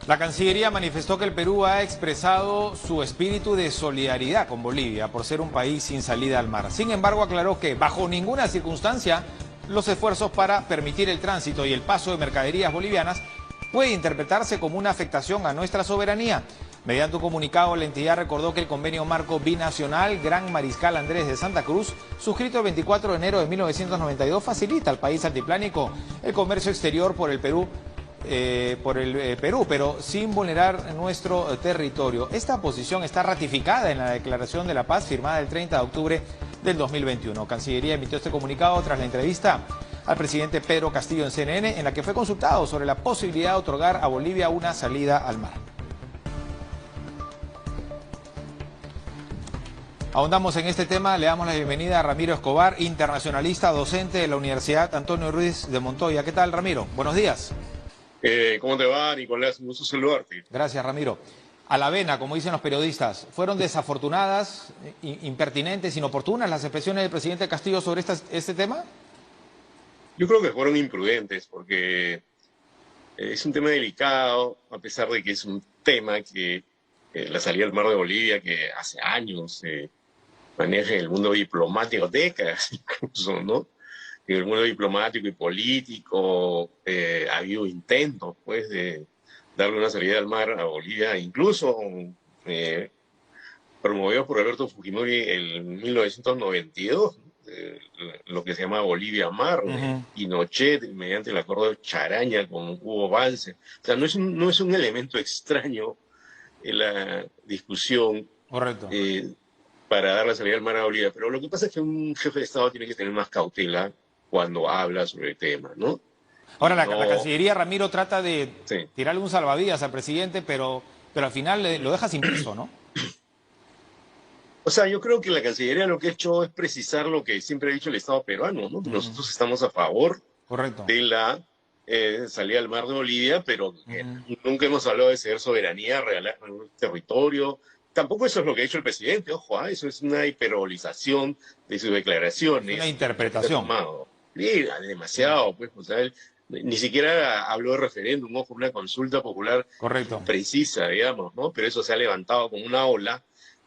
La Cancillería manifestó que el Perú ha expresado su espíritu de solidaridad con Bolivia por ser un país sin salida al mar. Sin embargo, aclaró que bajo ninguna circunstancia los esfuerzos para permitir el tránsito y el paso de mercaderías bolivianas puede interpretarse como una afectación a nuestra soberanía. Mediante un comunicado, la entidad recordó que el convenio marco binacional Gran Mariscal Andrés de Santa Cruz, suscrito el 24 de enero de 1992, facilita al país altiplánico el comercio exterior por el Perú, pero sin vulnerar nuestro territorio. Esta posición está ratificada en la Declaración de la Paz firmada el 30 de octubre del 2021. Cancillería emitió este comunicado tras la entrevista al presidente Pedro Castillo en CNN, en la que fue consultado sobre la posibilidad de otorgar a Bolivia una salida al mar. Ahondamos en este tema, le damos la bienvenida a Ramiro Escobar, internacionalista, docente de la Universidad Antonio Ruiz de Montoya. ¿Qué tal, Ramiro? Buenos días. ¿Cómo te va, Nicolás? Un gusto saludarte. Gracias, Ramiro. A la vena, como dicen los periodistas, ¿fueron desafortunadas, impertinentes, inoportunas las expresiones del presidente Castillo sobre este tema? Yo creo que fueron imprudentes porque es un tema delicado, a pesar de que es un tema que la salida al mar de Bolivia, que hace años se maneja en el mundo diplomático, décadas incluso, ¿no? En el mundo diplomático y político ha habido intentos, pues, de darle una salida al mar a Bolivia, incluso promovido por Alberto Fujimori en 1992, lo que se llama Bolivia Mar, Pinochet, mediante el acuerdo de Charaña con Hugo Banzer. O sea, no es un elemento extraño en la discusión. Correcto. Para dar la salida al mar a Bolivia. Pero lo que pasa es que un jefe de Estado tiene que tener más cautela cuando habla sobre el tema, ¿no? Ahora, la Cancillería, Ramiro, trata de Sí. tirarle un salvavidas al presidente, pero al final lo deja sin piso, ¿no? O sea, yo creo que la Cancillería lo que ha hecho es precisar lo que siempre ha dicho el Estado peruano, ¿no? Nosotros estamos a favor Correcto. de la salida al mar de Bolivia, pero nunca hemos hablado de ceder soberanía, regalar un territorio. Tampoco eso es lo que ha hecho el presidente, ojo, eso es una hiperbolización de sus declaraciones. Una interpretación. Sí, demasiado, pues, o sea, él ni siquiera habló de referéndum, ojo, una consulta popular Correcto. precisa, digamos, ¿no? Pero eso se ha levantado como una ola,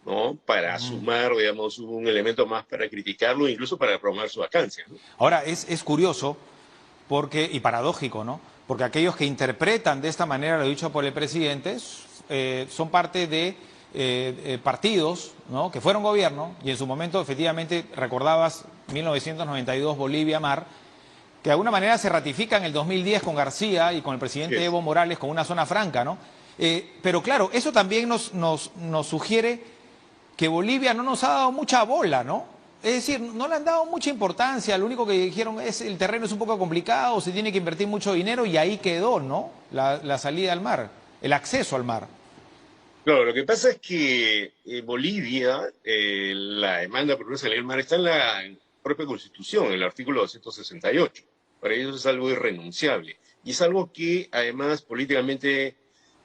¿no? Para sumar, digamos, un elemento más para criticarlo, incluso para promover su vacancia, ¿no? Ahora, es curioso y paradójico, ¿no? Porque aquellos que interpretan de esta manera lo dicho por el presidente son parte de partidos, ¿no?, que fueron gobierno, y en su momento efectivamente recordabas 1992 Bolivia Mar, que de alguna manera se ratifica en el 2010 con García y con el presidente Evo Morales con una zona franca, ¿no? Pero claro, eso también nos sugiere que Bolivia no nos ha dado mucha bola, ¿no? Es decir, no le han dado mucha importancia, lo único que dijeron es el terreno es un poco complicado, se tiene que invertir mucho dinero y ahí quedó, ¿no? La salida al mar, el acceso al mar. Claro, lo que pasa es que Bolivia, la demanda por una salida al mar está en la propia Constitución, en el artículo 268. Para ellos es algo irrenunciable. Y es algo que, además, políticamente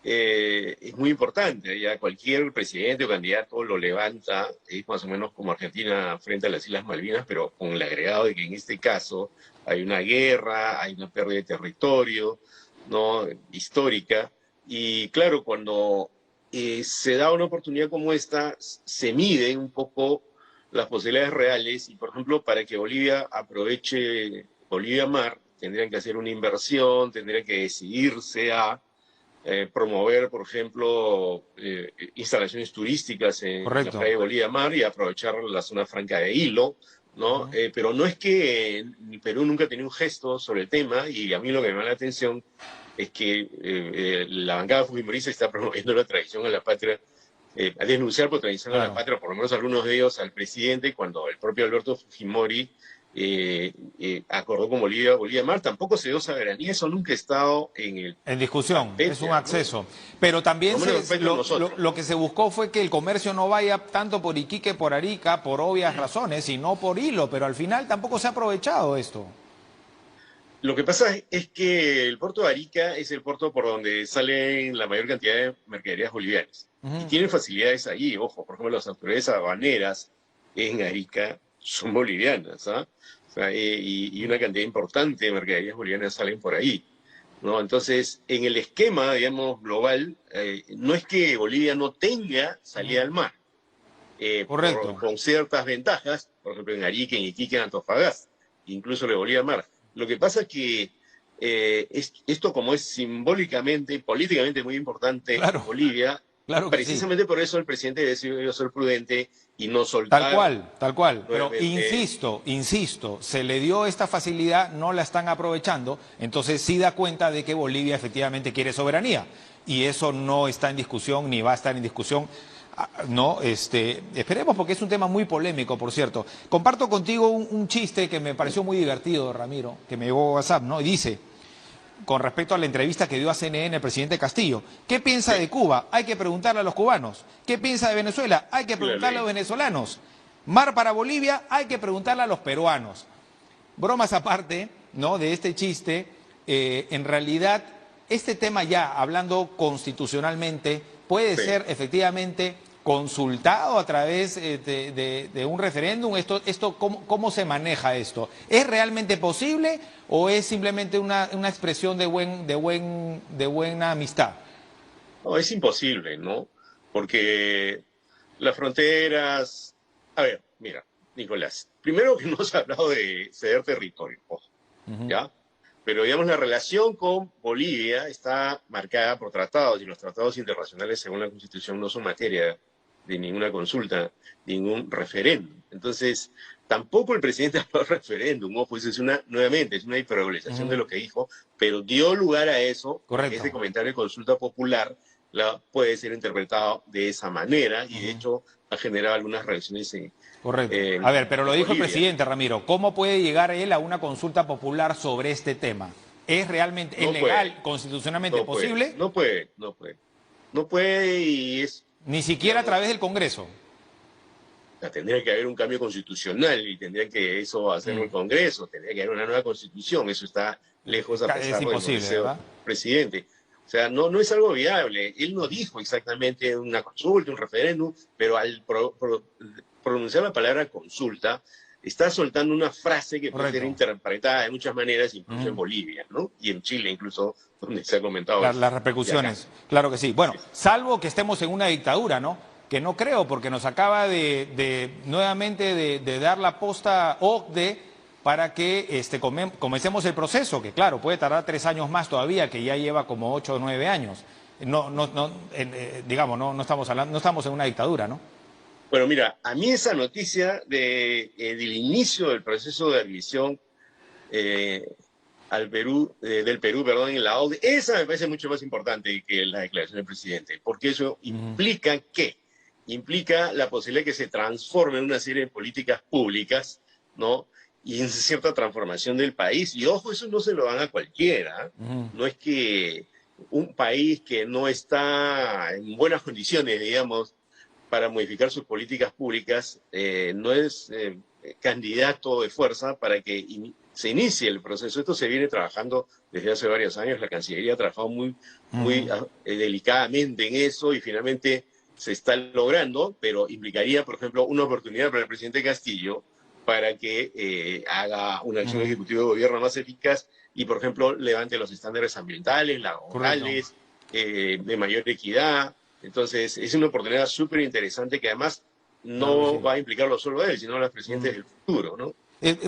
es muy importante. Ya cualquier presidente o candidato lo levanta, es más o menos como Argentina frente a las Islas Malvinas, pero con el agregado de que en este caso hay una guerra, hay una pérdida de territorio, ¿no?, histórica. Y claro, cuando se da una oportunidad como esta, se miden un poco las posibilidades reales y, por ejemplo, para que Bolivia aproveche Bolivia Mar, tendrían que hacer una inversión, tendrían que decidirse a promover, por ejemplo, instalaciones turísticas en la playa de Bolivia Mar y aprovechar la zona franca de Hilo, ¿no? Pero no es que Perú nunca ha tenido un gesto sobre el tema, y a mí lo que me llama la atención es que la bancada fujimorista está promoviendo la traición a la patria, a denunciar por traición a la patria, por lo menos algunos de ellos al presidente, cuando el propio Alberto Fujimori acordó con Bolivia Mar. Tampoco se dio soberanía, eso nunca ha estado en discusión, tapete, es un acceso. ¿No? Pero también lo que se buscó fue que el comercio no vaya tanto por Iquique, por Arica, por obvias razones, sino por Hilo, pero al final tampoco se ha aprovechado esto. Lo que pasa es que el puerto de Arica es el puerto por donde salen la mayor cantidad de mercaderías bolivianas. Y tienen facilidades allí, ojo, por ejemplo, las autoridades aduaneras en Arica son bolivianas, ¿ah? O sea, y una cantidad importante de mercaderías bolivianas salen por ahí. ¿no? Entonces, en el esquema, digamos, global, no es que Bolivia no tenga salida al mar, Correcto. con ciertas ventajas, por ejemplo, en Arica, en Iquique, en Antofagasta, incluso le Bolivia al mar. Lo que pasa es que esto, como es simbólicamente y políticamente muy importante en Claro, Bolivia, claro que sí. precisamente por eso el presidente decidió ser prudente y no soltar Tal cual. Pero nuevamente. insisto, se le dio esta facilidad, no la están aprovechando, entonces sí da cuenta de que Bolivia efectivamente quiere soberanía. Y eso no está en discusión ni va a estar en discusión. No, esperemos porque es un tema muy polémico, por cierto. Comparto contigo un chiste que me pareció muy divertido, Ramiro, que me llegó a WhatsApp, ¿no? Y dice, con respecto a la entrevista que dio a CNN el presidente Castillo. ¿Qué piensa Sí, de Cuba? Hay que preguntarle a los cubanos. ¿Qué piensa de Venezuela? Hay que sí la preguntarle a ley. los venezolanos. Mar para Bolivia, hay que preguntarle a los peruanos. Bromas aparte, ¿no? De este chiste, en realidad, este tema ya, hablando constitucionalmente, puede Sí. ser efectivamente consultado a través de un referéndum. ¿Cómo se maneja esto? ¿Es realmente posible o es simplemente una expresión de buena amistad? No, es imposible, ¿no? Porque las fronteras... A ver, mira, Nicolás, primero que no se ha hablado de ceder territorio, ojo, Ujú. ¿ya? Pero digamos, la relación con Bolivia está marcada por tratados y los tratados internacionales, según la Constitución, no son materia de ninguna consulta, ningún referéndum. Entonces, tampoco el presidente habló de referéndum, ¿no? Pues nuevamente, es una hiperbolización de Ujú. lo que dijo, pero dio lugar a eso, porque Correcto. ese comentario de consulta popular puede ser interpretado de esa manera y de Ujú. hecho ha generado algunas reacciones Correcto. A ver, pero en lo dijo el Bolivia. presidente, Ramiro. ¿Cómo puede llegar él a una consulta popular sobre este tema? ¿Es No puede, legal, constitucionalmente no puede, posible? no puede, no puede. No puede y es, Ni siquiera a través digamos, del Congreso. tendría que haber un cambio constitucional y tendría que eso hacerlo el Mm. Congreso, tendría que haber una nueva constitución, eso está lejos a Es pesar de lo imposible, deseo del ¿verdad? presidente. O sea, no es algo viable. Él no dijo exactamente una consulta, un referéndum, pero al pronunciar la palabra consulta, está soltando una frase que puede ser Correcto. interpretada de muchas maneras, incluso en Mm. Bolivia, ¿no? Y en Chile, incluso, donde se ha comentado esto. Las Y acá. repercusiones, claro que sí. Bueno, Sí, sí. salvo que estemos en una dictadura, ¿no? Que no creo, porque nos acaba nuevamente de dar la posta OCDE para que comencemos el proceso, que claro, puede tardar 3 años más todavía, que ya lleva como 8 o 9 años. Digamos, no estamos hablando, no estamos en una dictadura, ¿no? Bueno, mira, a mí esa noticia del inicio del proceso de admisión eh, al Perú, del Perú, perdón, en la OCDE, esa me parece mucho más importante que la declaración del presidente, porque eso Ujú. implica ¿qué? Implica la posibilidad de que se transforme en una serie de políticas públicas, ¿no? Y en cierta transformación del país. Y ojo, eso no se lo dan a cualquiera. Ujú. No es que un país que no está en buenas condiciones, digamos, para modificar sus políticas públicas, no es candidato de fuerza para que se inicie el proceso. Esto se viene trabajando desde hace varios años. La Cancillería ha trabajado muy Ujú. delicadamente en eso y finalmente se está logrando, pero implicaría, por ejemplo, una oportunidad para el presidente Castillo para que haga una acción Ujú. ejecutiva de gobierno más eficaz y, por ejemplo, levante los estándares ambientales, Correcto. laborales, de mayor equidad. Entonces, es una oportunidad súper interesante que además Claro que no sí. va a implicarlo solo a él, sino a los presidentes Ujú. del futuro, ¿no?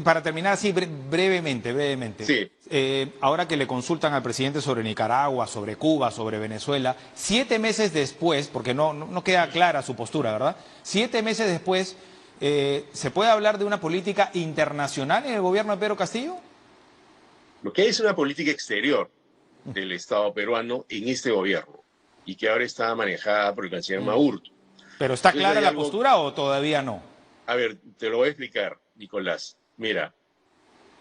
Para terminar así brevemente, Sí, ahora que le consultan al presidente sobre Nicaragua, sobre Cuba, sobre Venezuela, 7 meses después, porque no queda clara su postura, ¿verdad? 7 meses después, ¿se puede hablar de una política internacional en el gobierno de Pedro Castillo? lo que es una política exterior del Estado peruano en este gobierno y que ahora está manejada por el canciller Mm. Maurto. ¿Pero está Entonces clara hay la algo, postura o todavía no? a ver, te lo voy a explicar, Nicolás. Mira,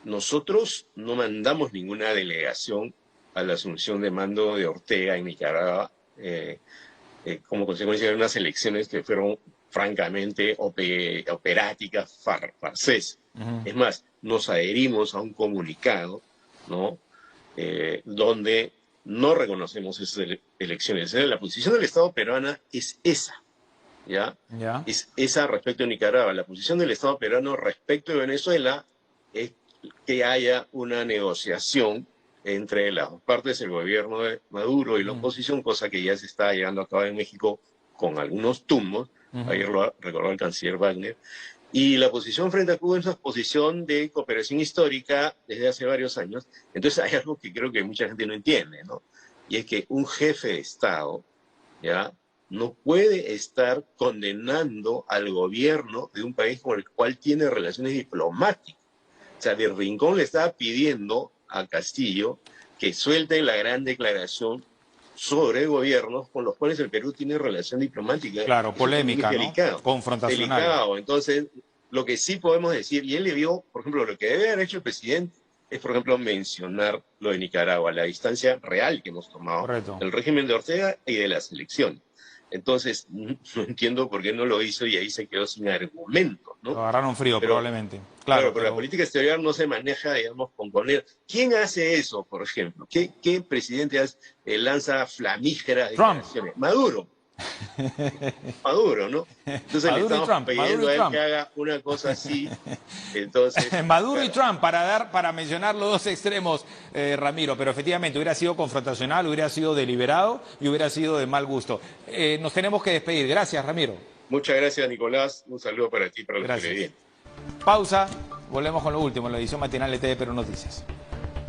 nosotros no mandamos ninguna delegación a la asunción de mando de Ortega en Nicaragua como consecuencia de unas elecciones que fueron francamente operáticas, farcesas. Ujú. Es más, nos adherimos a un comunicado, ¿no? Donde no reconocemos esas elecciones. La posición del Estado peruana es esa, ¿ya? Ya. Es esa respecto a Nicaragua. La posición del Estado peruano respecto de Venezuela es que haya una negociación entre las dos partes, el gobierno de Maduro y la oposición, cosa que ya se está llevando a cabo en México con algunos tumbos. Ayer lo recordó el canciller Wagner. Y la posición frente a Cuba es una posición de cooperación histórica desde hace varios años. Entonces hay algo que creo que mucha gente no entiende, ¿no? Y es que un jefe de Estado, ¿ya?, no puede estar condenando al gobierno de un país con el cual tiene relaciones diplomáticas. O sea, de Rincón le estaba pidiendo a Castillo que suelte la gran declaración sobre gobiernos con los cuales el Perú tiene relación diplomática. Claro, polémica, ¿no? Delicado, Confrontacional. delicado. Entonces, lo que sí podemos decir, y él le vio, por ejemplo, lo que debe haber hecho el presidente es, por ejemplo, mencionar lo de Nicaragua, la distancia real que hemos tomado del régimen de Ortega y de las elecciones. Entonces, no entiendo por qué no lo hizo y ahí se quedó sin argumentos, ¿no? Lo agarraron frío, probablemente. Claro, pero la política exterior no se maneja, digamos, con poner... ¿Quién hace eso, por ejemplo? ¿Qué presidente lanza flamígeras declaraciones? Maduro. Maduro, ¿no? Entonces le estamos pidiendo a él que haga una cosa así. Entonces, Maduro y Trump, para mencionar los dos extremos, Ramiro, pero efectivamente hubiera sido confrontacional, hubiera sido deliberado y hubiera sido de mal gusto. Nos tenemos que despedir. Gracias, Ramiro. Muchas gracias, Nicolás. Un saludo para ti, para los televidentes. Pausa, volvemos con lo último en la edición matinal de TV Perú Noticias.